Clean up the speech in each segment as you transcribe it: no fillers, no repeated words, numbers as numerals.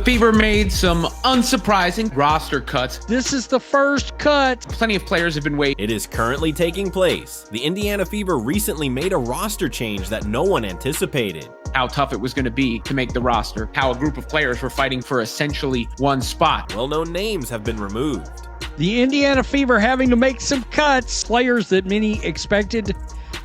Fever made some unsurprising roster cuts. This is the first cut. Plenty of players have been waiting. It is currently taking place. The Indiana Fever recently made a roster change that no one anticipated. How tough it was going to be to make the roster. How a group of players were fighting for essentially one spot. Well-known names have been removed. The Indiana Fever having to make some cuts. Players that many expected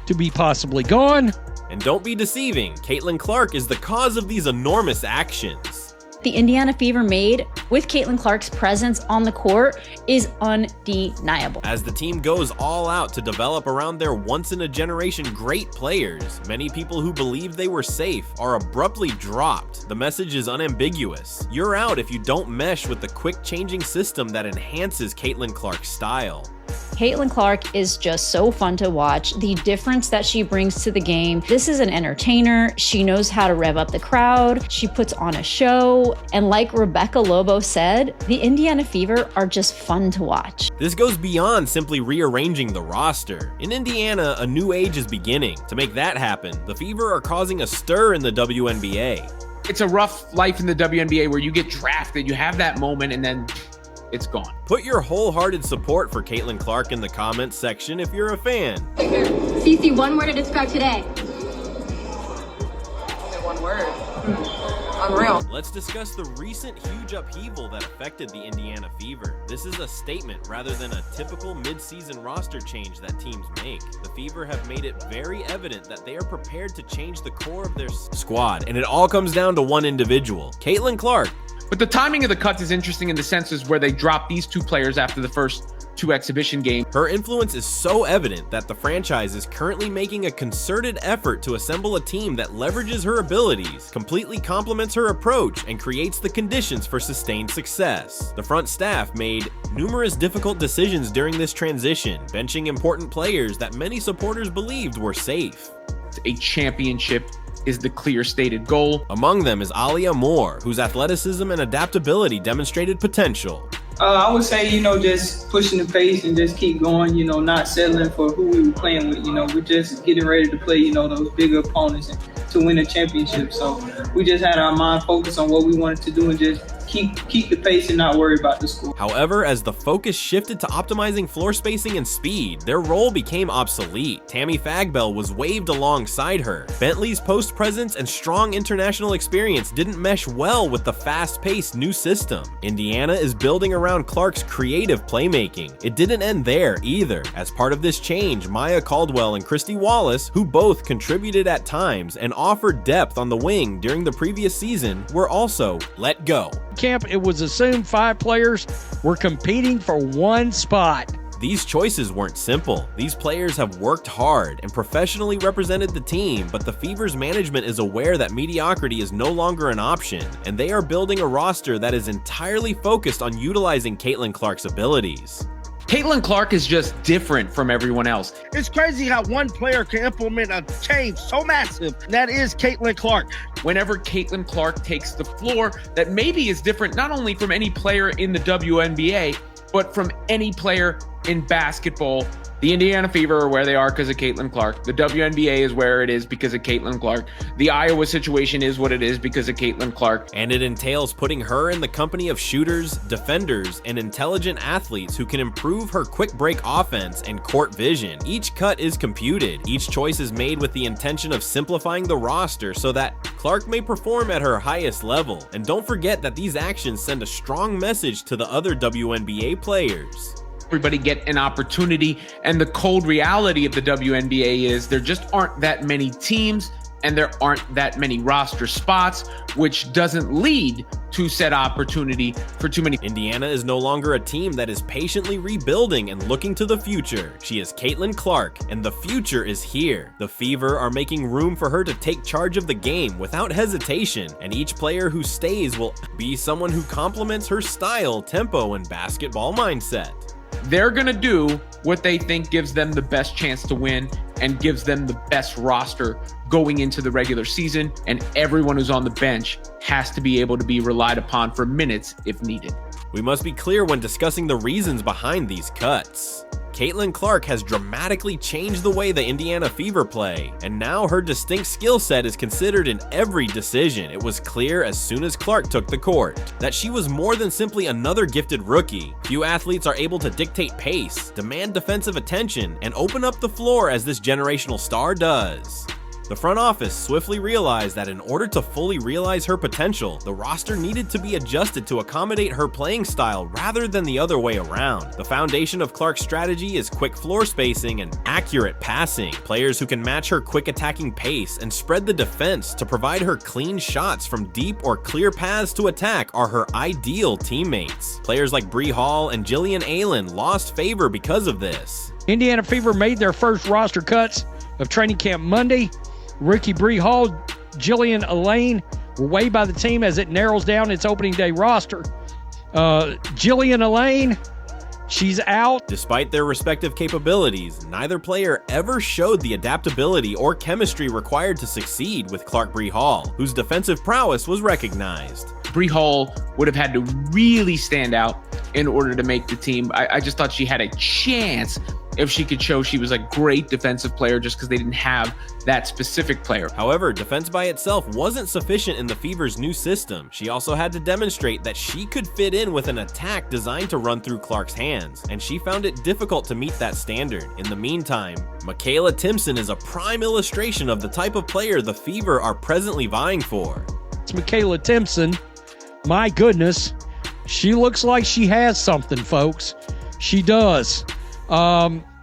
to be possibly gone. And don't be deceiving, Caitlin Clark is the cause of these enormous actions. The Indiana Fever made with Caitlin Clark's presence on the court is undeniable. As the team goes all out to develop around their once-in-a-generation great players, many people who believed they were safe are abruptly dropped. The message is unambiguous. You're out if you don't mesh with the quick-changing system that enhances Caitlin Clark's style. Caitlin Clark is just so fun to watch. The difference that she brings to the game. This is an entertainer. She knows how to rev up the crowd. She puts on a show. And like Rebecca Lobo said, the Indiana Fever are just fun to watch. This goes beyond simply rearranging the roster. In Indiana, a new age is beginning. To make that happen, the Fever are causing a stir in the WNBA. It's a rough life in the WNBA where you get drafted, you have that moment, and then it's gone. Put your wholehearted support for Caitlin Clark in the comments section if you're a fan. Cece, one word to describe today. Only one word. Unreal. Let's discuss the recent huge upheaval that affected the Indiana Fever. This is a statement rather than a typical mid-season roster change that teams make. The Fever have made it very evident that they are prepared to change the core of their squad, and it all comes down to one individual, Caitlin Clark. But the timing of the cuts is interesting in the senses where they dropped these two players after the first two exhibition games. Her influence is so evident that the franchise is currently making a concerted effort to assemble a team that leverages her abilities, completely complements her approach, and creates the conditions for sustained success. The front staff made numerous difficult decisions during this transition, benching important players that many supporters believed were safe. A championship is the clear stated goal. Among them is Alia Moore, whose athleticism and adaptability demonstrated potential. I would say, just pushing the pace and just keep going, not settling for who we were playing with. We're just getting ready to play, those bigger opponents and to win a championship. So we just had our mind focused on what we wanted to do and just keep the pace and not worry about the score. However, as the focus shifted to optimizing floor spacing and speed, their role became obsolete. Tammy Fagbell was waived alongside her. Bentley's post presence and strong international experience didn't mesh well with the fast-paced new system. Indiana is building around Clark's creative playmaking. It didn't end there either. As part of this change, Maya Caldwell and Christy Wallace, who both contributed at times and offered depth on the wing during the previous season, were also let go. Camp, it was assumed 5 players were competing for one spot. These choices weren't simple. These players have worked hard and professionally represented the team, but the Fever's management is aware that mediocrity is no longer an option, and they are building a roster that is entirely focused on utilizing Caitlin Clark's abilities. Caitlin Clark is just different from everyone else. It's crazy how one player can implement a change so massive. That is Caitlin Clark. Whenever Caitlin Clark takes the floor, that maybe is different not only from any player in the WNBA, but from any player in basketball. The Indiana Fever are where they are because of Caitlin Clark. The WNBA is where it is because of Caitlin Clark. The Iowa situation is what it is because of Caitlin Clark. And it entails putting her in the company of shooters, defenders, and intelligent athletes who can improve her quick break offense and court vision. Each cut is computed. Each choice is made with the intention of simplifying the roster so that Clark may perform at her highest level. And don't forget that these actions send a strong message to the other WNBA players. Everybody get an opportunity, and the cold reality of the WNBA is there just aren't that many teams and there aren't that many roster spots, which doesn't lead to said opportunity for too many. Indiana is no longer a team that is patiently rebuilding and looking to the future. She is Caitlin Clark, and the future is here. The Fever are making room for her to take charge of the game without hesitation, and each player who stays will be someone who complements her style, tempo, and basketball mindset. They're going to do what they think gives them the best chance to win and gives them the best roster going into the regular season, and everyone who's on the bench has to be able to be relied upon for minutes if needed. We must be clear when discussing the reasons behind these cuts. Caitlin Clark has dramatically changed the way the Indiana Fever play, and now her distinct skill set is considered in every decision. It was clear as soon as Clark took the court that she was more than simply another gifted rookie. Few athletes are able to dictate pace, demand defensive attention, and open up the floor as this generational star does. The front office swiftly realized that in order to fully realize her potential, the roster needed to be adjusted to accommodate her playing style rather than the other way around. The foundation of Clark's strategy is quick floor spacing and accurate passing. Players who can match her quick attacking pace and spread the defense to provide her clean shots from deep or clear paths to attack are her ideal teammates. Players like Bree Hall and Jillian Allen lost favor because of this. Indiana Fever made their first roster cuts of training camp Monday. Rookie Bree Hall, Jillian Elaine were waived by the team as it narrows down its opening day roster. Jillian Elaine, she's out. Despite their respective capabilities, neither player ever showed the adaptability or chemistry required to succeed with Clark Bree Hall, whose defensive prowess was recognized. Bree Hall would have had to really stand out in order to make the team. I just thought she had a chance if she could show she was a great defensive player just because they didn't have that specific player. However, defense by itself wasn't sufficient in the Fever's new system. She also had to demonstrate that she could fit in with an attack designed to run through Clark's hands, and she found it difficult to meet that standard. In the meantime, Michaela Timpson is a prime illustration of the type of player the Fever are presently vying for. It's Michaela Timpson. My goodness, she looks like she has something, folks. She does.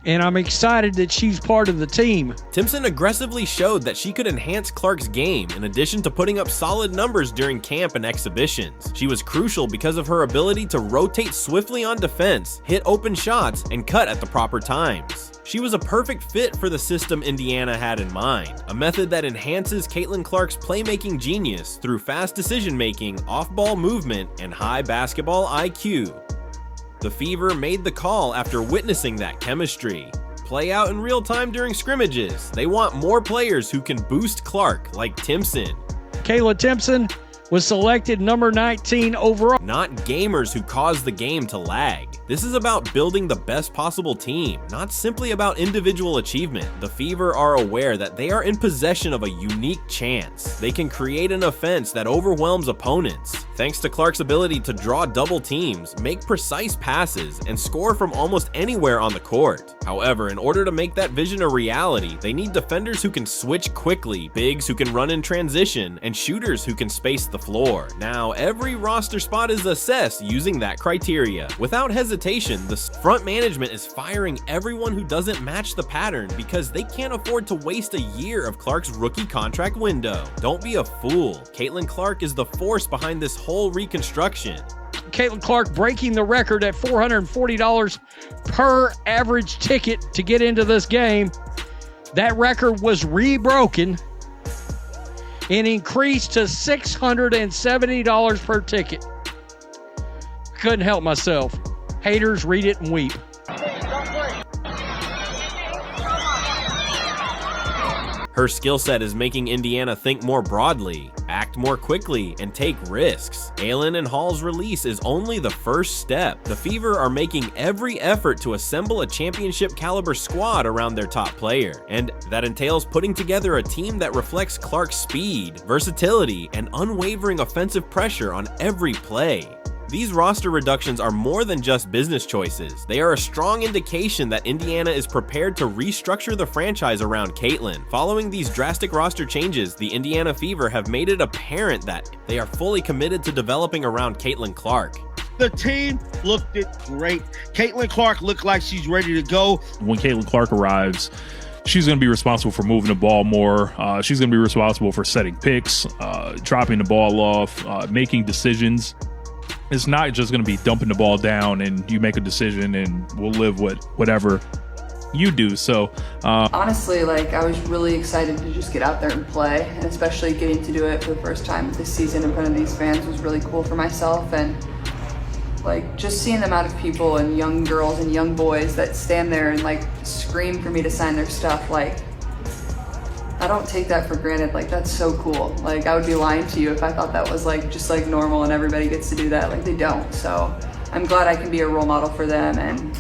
And I'm excited that she's part of the team. Timpson aggressively showed that she could enhance Clark's game in addition to putting up solid numbers during camp and exhibitions. She was crucial because of her ability to rotate swiftly on defense, hit open shots, and cut at the proper times. She was a perfect fit for the system Indiana had in mind, a method that enhances Caitlin Clark's playmaking genius through fast decision-making, off-ball movement, and high basketball IQ. The Fever made the call after witnessing that chemistry play out in real time during scrimmages. They want more players who can boost Clark like Timpson. Kayla Timpson was selected number 19 overall. Not gamers who cause the game to lag. This is about building the best possible team, not simply about individual achievement. The Fever are aware that they are in possession of a unique chance. They can create an offense that overwhelms opponents. Thanks to Clark's ability to draw double teams, make precise passes, and score from almost anywhere on the court. However, in order to make that vision a reality, they need defenders who can switch quickly, bigs who can run in transition, and shooters who can space the floor. Now, every roster spot is assessed using that criteria. Without hesitation, the front management is firing everyone who doesn't match the pattern because they can't afford to waste a year of Clark's rookie contract window. Don't be a fool. Caitlin Clark is the force behind this whole reconstruction. Caitlin Clark breaking the record at $440 per average ticket to get into this game. That record was rebroken and increased to $670 per ticket. Couldn't help myself. Haters, read it and weep. Her skill set is making Indiana think more broadly, act more quickly, and take risks. Allen and Hall's release is only the first step. The Fever are making every effort to assemble a championship caliber squad around their top player, and that entails putting together a team that reflects Clark's speed, versatility, and unwavering offensive pressure on every play. These roster reductions are more than just business choices. They are a strong indication that Indiana is prepared to restructure the franchise around Caitlin. Following these drastic roster changes, the Indiana Fever have made it apparent that they are fully committed to developing around Caitlin Clark. The team looked great. Caitlin Clark looked like she's ready to go. When Caitlin Clark arrives, she's going to be responsible for moving the ball more. She's going to be responsible for setting picks, dropping the ball off, making decisions. It's not just going to be dumping the ball down and you make a decision and we'll live with whatever you do. So honestly, I was really excited to just get out there and play, and especially getting to do it for the first time this season in front of these fans was really cool for myself. And just seeing the amount of people and young girls and young boys that stand there and scream for me to sign their stuff, I don't take that for granted. That's so cool. I would be lying to you if I thought that was just normal and everybody gets to do that. They don't. So I'm glad I can be a role model for them, and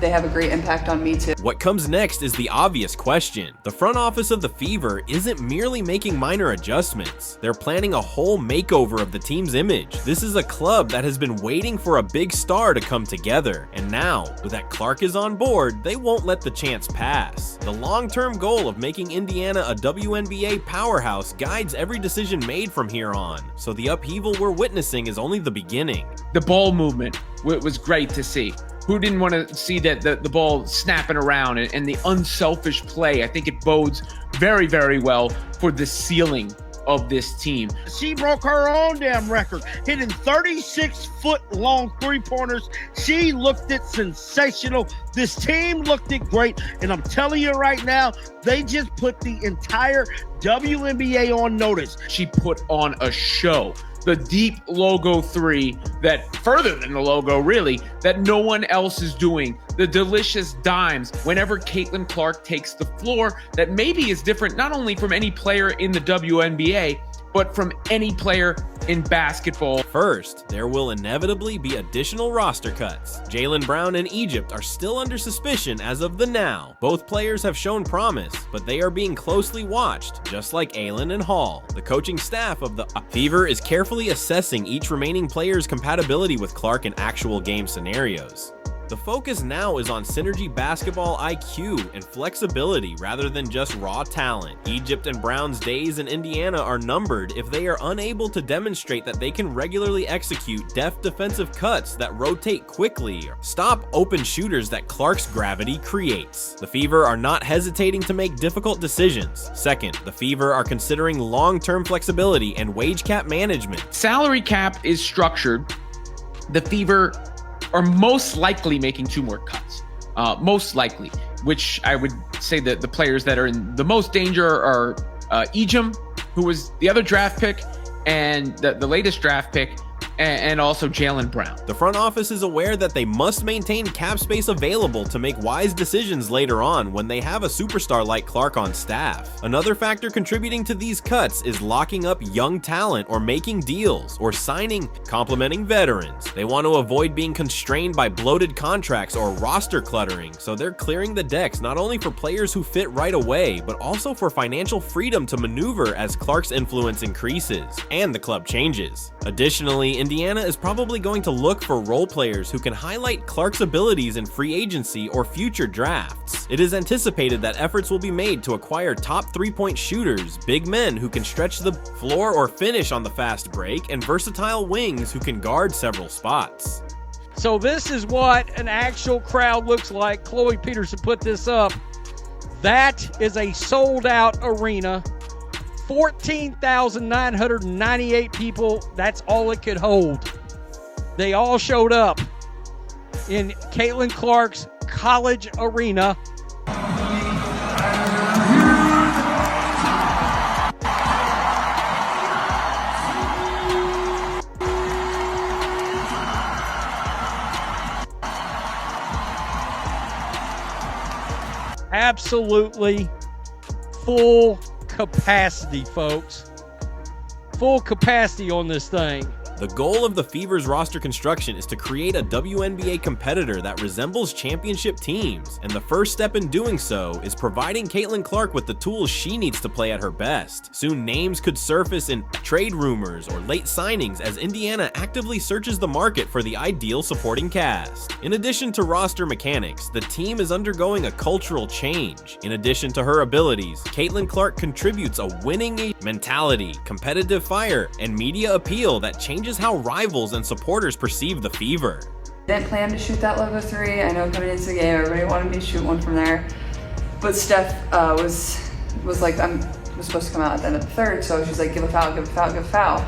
they have a great impact on me too. What comes next is the obvious question. The front office of the Fever isn't merely making minor adjustments. They're planning a whole makeover of the team's image. This is a club that has been waiting for a big star to come together, and now that Clark is on board, they won't let the chance pass. The long-term goal of making Indiana a WNBA powerhouse guides every decision made from here on, so the upheaval we're witnessing is only the beginning. The ball movement was great to see. Who didn't want to see that the ball snapping around and the unselfish play? I think it bodes very, very well for the ceiling of this team. She broke her own damn record, hitting 36-foot-long three-pointers. She looked it sensational. This team looked it great. And I'm telling you right now, they just put the entire WNBA on notice. She put on a show. The deep logo three, that further than the logo really, that no one else is doing. The delicious dimes whenever Caitlin Clark takes the floor, that maybe is different not only from any player in the WNBA, but from any player in basketball. First, there will inevitably be additional roster cuts. Jaylen Brown and Egypt are still under suspicion as of the now. Both players have shown promise, but they are being closely watched, just like Aylin and Hall. The coaching staff of the Fever is carefully assessing each remaining player's compatibility with Clark in actual game scenarios. The focus now is on synergy basketball IQ and flexibility rather than just raw talent. Egypt and Brown's days in Indiana are numbered if they are unable to demonstrate that they can regularly execute deft defensive cuts that rotate quickly or stop open shooters that Clark's gravity creates. The Fever are not hesitating to make difficult decisions. Second, the Fever are considering long-term flexibility and wage cap management. Salary cap is structured. The Fever are most likely making 2 more cuts. Most likely, which I would say that the players that are in the most danger are Ejim, who was the other draft pick, and the latest draft pick, and also Jaylen Brown. The front office is aware that they must maintain cap space available to make wise decisions later on when they have a superstar like Clark on staff. Another factor contributing to these cuts is locking up young talent or making deals or signing complementing veterans. They want to avoid being constrained by bloated contracts or roster cluttering, so they're clearing the decks not only for players who fit right away, but also for financial freedom to maneuver as Clark's influence increases and the club changes. Additionally, Indiana is probably going to look for role players who can highlight Clark's abilities in free agency or future drafts. It is anticipated that efforts will be made to acquire top three-point shooters, big men who can stretch the floor or finish on the fast break, and versatile wings who can guard several spots. So this is what an actual crowd looks like. Chloe Peterson put this up. That is a sold-out arena. 14,998 people, that's all it could hold. They all showed up in Caitlin Clark's college arena. Absolutely full capacity, folks. Full capacity on this thing. The goal of the Fever's roster construction is to create a WNBA competitor that resembles championship teams, and the first step in doing so is providing Caitlin Clark with the tools she needs to play at her best. Soon names could surface in trade rumors or late signings as Indiana actively searches the market for the ideal supporting cast. In addition to roster mechanics, the team is undergoing a cultural change. In addition to her abilities, Caitlin Clark contributes a winning mentality, competitive fire, and media appeal that changes how rivals and supporters perceive the Fever. Didn't plan to shoot that logo 3. I know coming into the game, everybody wanted me to shoot one from there. But Steph was like, was supposed to come out at the end of the third, so she's like, give a foul, give a foul, give a foul.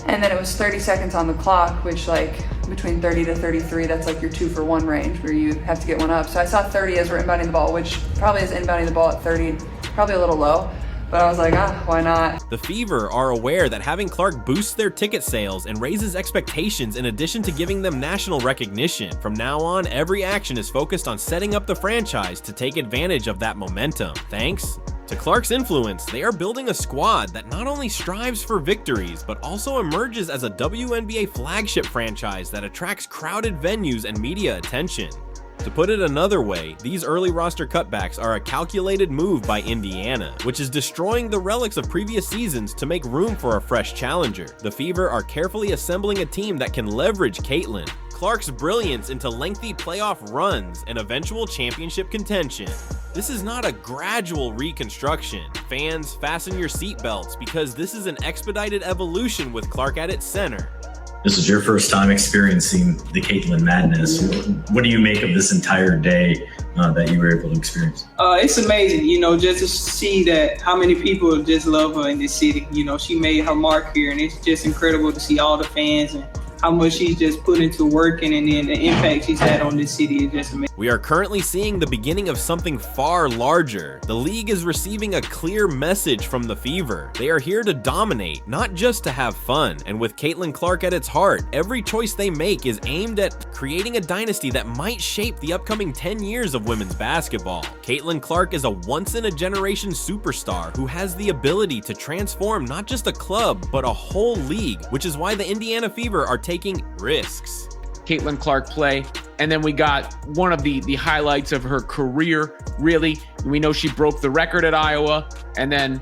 And then it was 30 seconds on the clock, which like between 30 to 33, that's like your 2-for-1 range where you have to get one up. So I saw 30 as we're inbounding the ball, which probably is inbounding the ball at 30, probably a little low. but I was like, why not? The Fever are aware that having Clark boosts their ticket sales and raises expectations in addition to giving them national recognition. From now on, every action is focused on setting up the franchise to take advantage of that momentum. Thanks to Clark's influence, they are building a squad that not only strives for victories, but also emerges as a WNBA flagship franchise that attracts crowded venues and media attention. To put it another way, these early roster cutbacks are a calculated move by Indiana, which is destroying the relics of previous seasons to make room for a fresh challenger. The Fever are carefully assembling a team that can leverage Caitlin Clark's brilliance into lengthy playoff runs and eventual championship contention. This is not a gradual reconstruction. Fans, fasten your seatbelts because this is an expedited evolution with Clark at its center. This is your first time experiencing the Caitlin madness. What do you make of this entire day that you were able to experience? It's amazing, just to see that how many people just love her in this city. She made her mark here, and it's just incredible to see all the fans and how much she's just put into working, and then the impact she's had on this city is just amazing. We are currently seeing the beginning of something far larger. The league is receiving a clear message from the Fever. They are here to dominate, not just to have fun. And with Caitlin Clark at its heart, every choice they make is aimed at creating a dynasty that might shape the upcoming 10 years of women's basketball. Caitlin Clark is a once-in-a-generation superstar who has the ability to transform not just a club, but a whole league, which is why the Indiana Fever are taking risks. Caitlin Clark play. And then we got one of the highlights of her career, really. We know she broke the record at Iowa. And then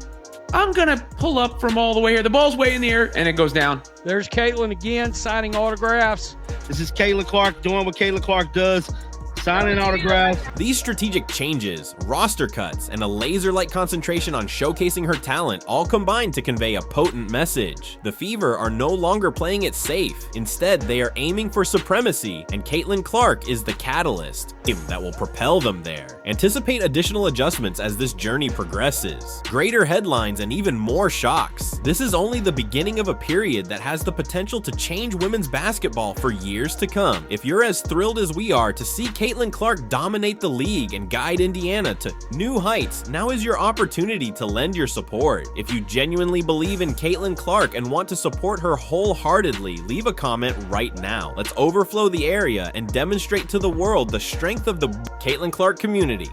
I'm going to pull up from all the way here. The ball's way in the air, and it goes down. There's Caitlin again, signing autographs. This is Caitlin Clark doing what Caitlin Clark does. Signing autographs. These strategic changes, roster cuts, and a laser-like concentration on showcasing her talent all combine to convey a potent message. The Fever are no longer playing it safe. Instead, they are aiming for supremacy, and Caitlin Clark is the catalyst that will propel them there. Anticipate additional adjustments as this journey progresses. Greater headlines and even more shocks. This is only the beginning of a period that has the potential to change women's basketball for years to come. If you're as thrilled as we are to see Caitlin Clark dominate the league and guide Indiana to new heights, now is your opportunity to lend your support. If you genuinely believe in Caitlin Clark and want to support her wholeheartedly, leave a comment right now. Let's overflow the area and demonstrate to the world the strength of the Caitlin Clark community.